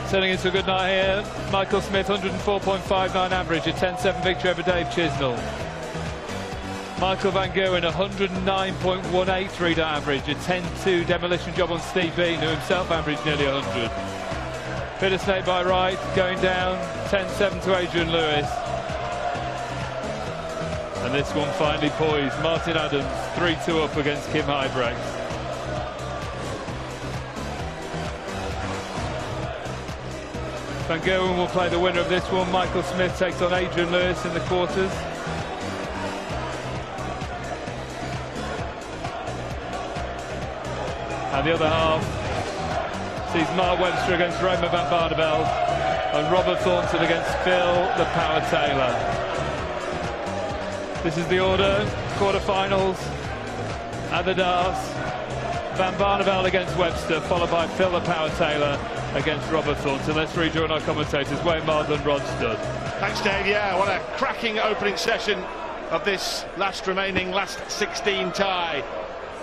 Turning into a good night here. Michael Smith, 104.59 average, a 10-7 victory over Dave Chisnell. Michael Van Gerwen, 109.18 three-dot average, a 10-2 demolition job on Steve Bean, who himself averaged nearly 100. Bit of snake by right, going down, 10-7 to Adrian Lewis. And this one finally poised. Martin Adams, 3-2 up against K.Huybrechts. Van Gerwen will play the winner of this one. Michael Smith takes on Adrian Lewis in the quarters. And the other half sees Mark Webster against Roman van Barneveld and Robert Thornton against Phil the Power Taylor. This is the order, quarterfinals at the darts. Van Barneveld against Webster, followed by Phil the Power Taylor against Robert Thornton. Let's rejoin our commentators, Wayne Mardland, Rod Studd. Thanks, Dave. Yeah, what a cracking opening session of this last 16 tie.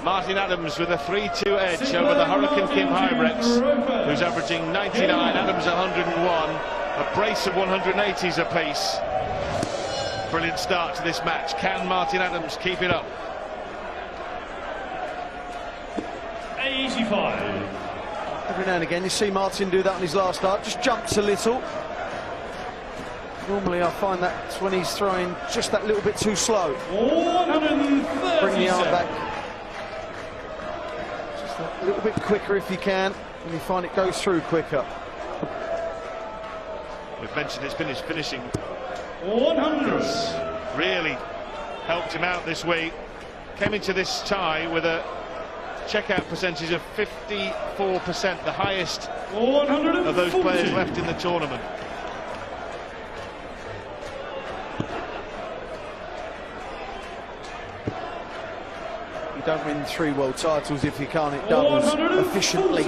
Martin Adams with a 3-2 edge over the Hurricane K.Huybrechts, who's averaging 99, Adams 101, a brace of 180s apiece. Brilliant start to this match. Can Martin Adams keep it up? 85. Every now and again you see Martin do that on his last start, just jumps a little. Normally I find that's when he's throwing just that little bit too slow. 137. Bring the arm back just a little bit quicker if you can, and you find it goes through quicker. We've mentioned it's been his finishing 100. really helped him out this week. Came into this tie with a checkout percentage of 54%, the highest of those players left in the tournament. You don't win 3 world titles if you can't hit doubles efficiently.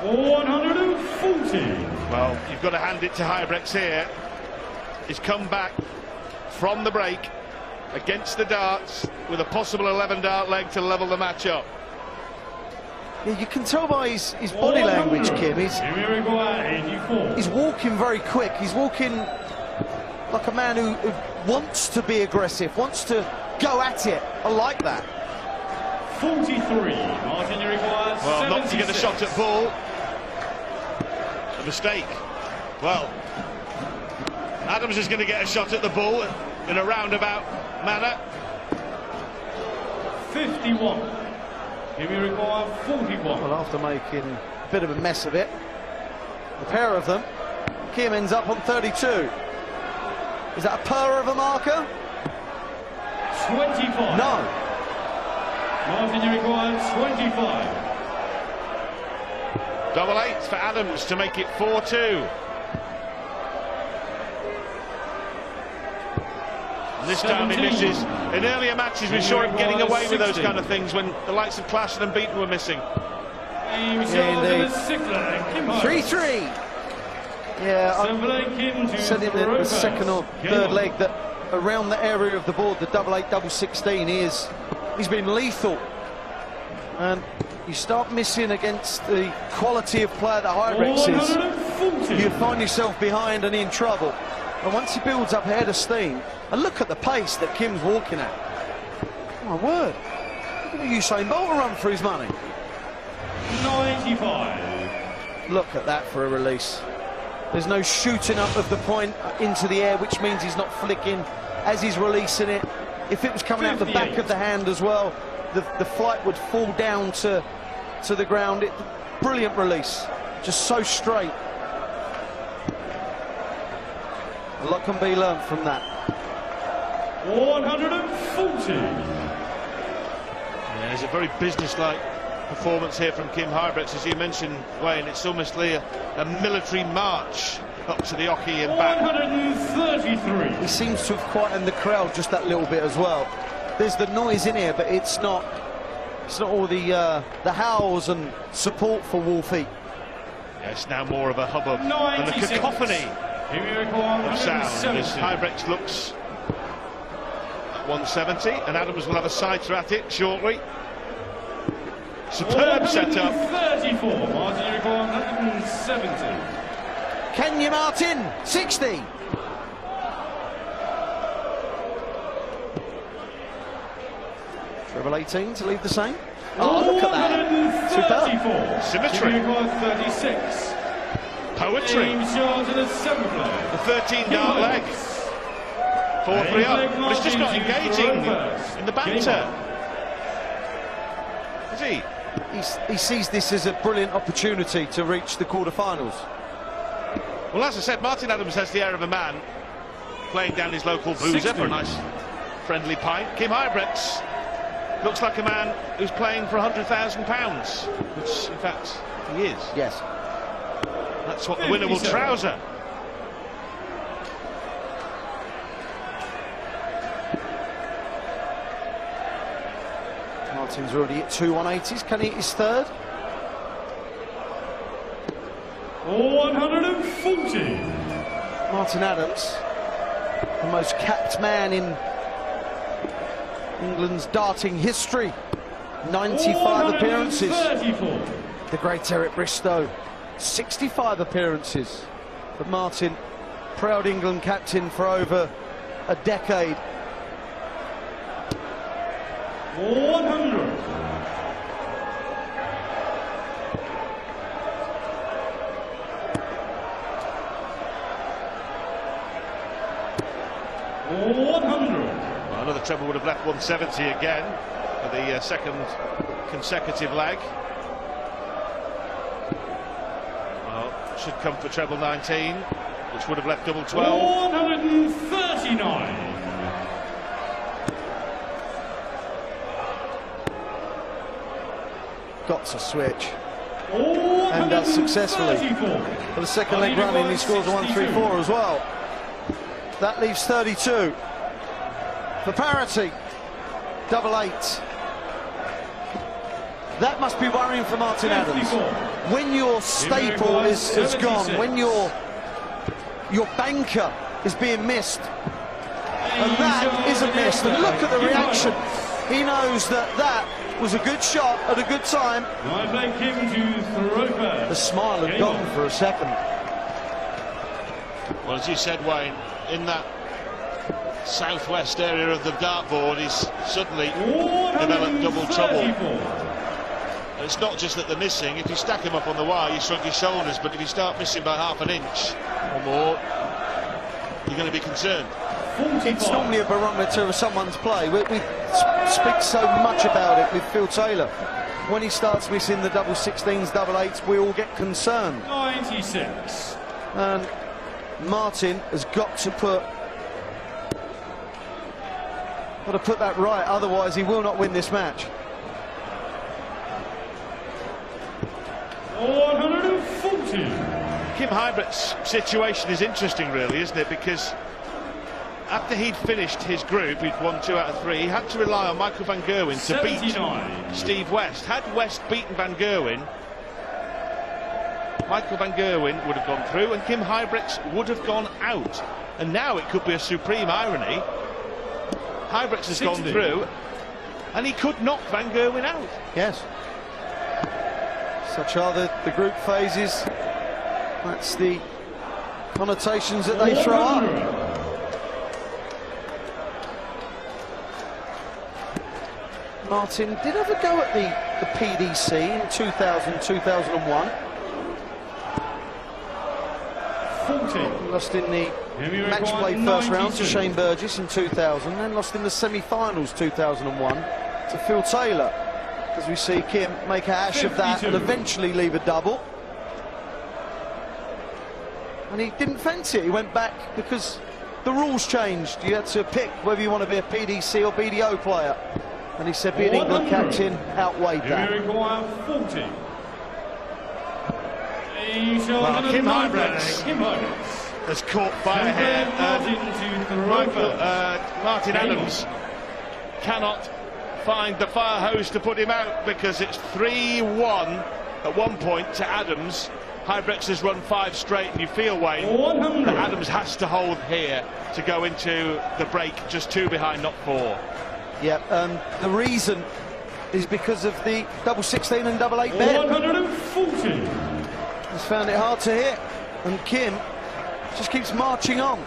140. Well, you've got to hand it to Huybrechts here. He's come back from the break against the darts with a possible 11-dart leg to level the match up. Yeah, you can tell by his body language, Kim. He's walking very quick. He's walking like a man who wants to be aggressive, wants to go at it. I like that. 43. Martin, you require 76. Well, not to get a shot at ball. A mistake. Well, Adams is going to get a shot at the ball in a roundabout manner. 51. Give me require 41. Well, after making a bit of a mess of it, the pair of them, Kim ends up on 32. Is that a purr of a marker? 25. No. Martin, you require 25. Double 8 for Adams to make it 4-2. And this time he misses. In earlier matches we saw him getting away with those kind of things when the likes of Klassen and Beaton were missing. Yeah, 3-3. Yeah, I said in the second or third leg that around the area of the board, the double 8, double 16, he's been lethal. And you start missing against the quality of player that Huybrechts is, you find yourself behind and in trouble. And once he builds up a head of steam, and look at the pace that Kim's walking at. Oh my word. Look at Usain Bolt run for his money. 95. Look at that for a release. There's no shooting up of the point into the air, which means he's not flicking as he's releasing it. If it was coming out the back of the hand as well, the flight would fall down to the ground. Brilliant release, just so straight. A lot can be learnt from that. 140. Yeah, it's a very business-like performance here from K.Huybrechts, as you mentioned, Wayne. It's almost a military march up to the Oki and back. 133. He seems to have quietened the crowd just that little bit as well. There's the noise in here, but it's not all the howls and support for Wolfie. Yeah, it's now more of a hubbub and a cacophony of sound as Huybrechts looks black 170, and Adams will have a sighter at it shortly. Superb setup. 34, Martin, you require 170. Kenya Martin, 60. Treble 18 to leave the same. Oh, look at that. Superb. Symmetry. 36. Poetry. The 13-yard leg. 4-3 up. But it's just not engaging in the banter. Is he? He sees this as a brilliant opportunity to reach the quarterfinals. Well, as I said, Martin Adams has the air of a man playing down his local boozer for a nice friendly pint. K.Huybrechts looks like a man who's playing for £100,000, which in fact he is. Yes. That's what the winner will trouser. Martin's already hit 2 180s. Can he hit his third? 140. Martin Adams, the most capped man in England's darting history. 95 appearances. The great Eric Bristow, 65 appearances. But Martin, proud England captain for over a decade. 100. Well, another treble would have left 170 again for the second consecutive leg. Well, should come for treble 19, which would have left double 12. 139. Got to switch. And that's successfully. For the second leg running, he scores a 134 as well. That leaves 32. For parity, double 8. That must be worrying for Martin Adams. When your staple is gone, when your banker is being missed, and that isn't missed, and look at the reaction. He knows that that was a good shot at a good time. The smile had gone for a second. Well, as you said, Wayne, in that southwest area of the dartboard, he's suddenly developed double trouble. And it's not just that they're missing. If you stack him up on the wire, you shrug your shoulders, but if you start missing by half an inch or more, you're going to be concerned. It's normally a barometer of someone's play. We speak so much about it with Phil Taylor. When he starts missing the double 16s, double 8s, we all get concerned. 96. And Martin has got to put that right, otherwise he will not win this match. 140. K.Huybrechts' situation is interesting, really, isn't it? Because after he'd finished his group, he'd won 2 out of 3, he had to rely on Michael van Gerwen to beat Steve West. Had West beaten van Gerwen, Michael van Gerwen would have gone through and K.Huybrechts would have gone out. And now it could be a supreme irony. Huybrechts has gone through and he could knock van Gerwen out. Yes. Such are the group phases. That's the connotations that they throw up. Martin did have a go at the PDC in 2000-2001. 40. Lost in the match play first round to Shane Burgess in 2000, then lost in the semi-finals 2001 to Phil Taylor. As we see Kim make a hash of that and eventually leave a double. And he didn't fancy it, he went back because the rules changed. You had to pick whether you want to be a PDC or BDO player. And he said being England captain outweighed that. 40. Well, K.Huybrechts has caught fire here. Martin Adams cannot find the fire hose to put him out because it's 3-1 at one point to Adams Huybrechts has run 5 straight, and you feel, Wayne, that Adams has to hold here to go into the break just 2 behind, not 4. Yeah, the reason is because of the double 16 and double 8 bet. 140. He's found it hard to hit, and Kim just keeps marching on.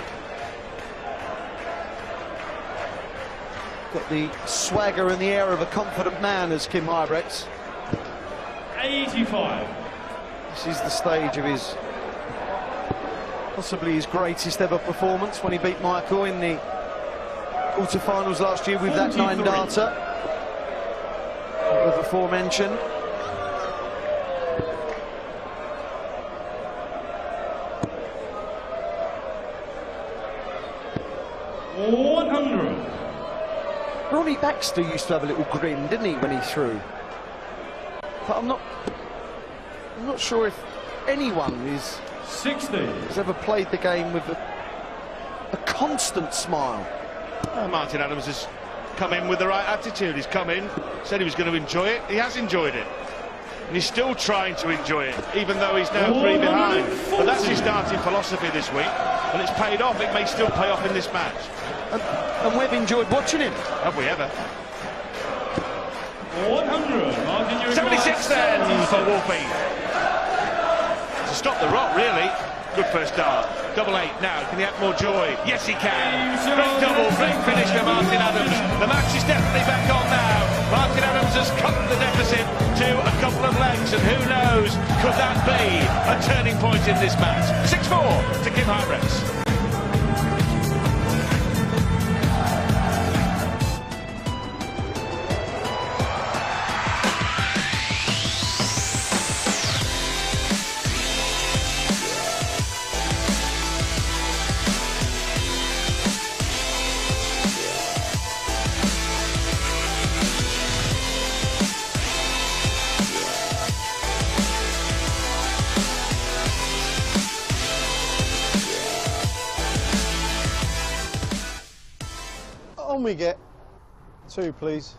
Got the swagger and the air of a confident man as K.Huybrechts. 85. This is the stage of his, possibly his greatest ever performance, when he beat Michael in the quarterfinals last year with 43. That 9-darter of aforementioned. Ronnie Baxter used to have a little grin, didn't he, when he threw? But I'm not sure if anyone is 60 has ever played the game with a constant smile. Martin Adams has come in with the right attitude. He's come in, said he was going to enjoy it. He has enjoyed it. And he's still trying to enjoy it, even though he's now 3 behind. But that's his starting philosophy this week, and it's paid off. It may still pay off in this match. And we've enjoyed watching him. Have we ever? 100. 76 then for Wolfie. To stop the rot, really. Good first start. Double 8 now. Can he add more joy? Yes, he can. Great double, great finish for Martin Adams. The match is definitely back on now. Martin Adams has cut the deficit to a couple of legs, and who knows, could that be a turning point in this match? 6-4 to K.Huybrechts. On we get 2, please.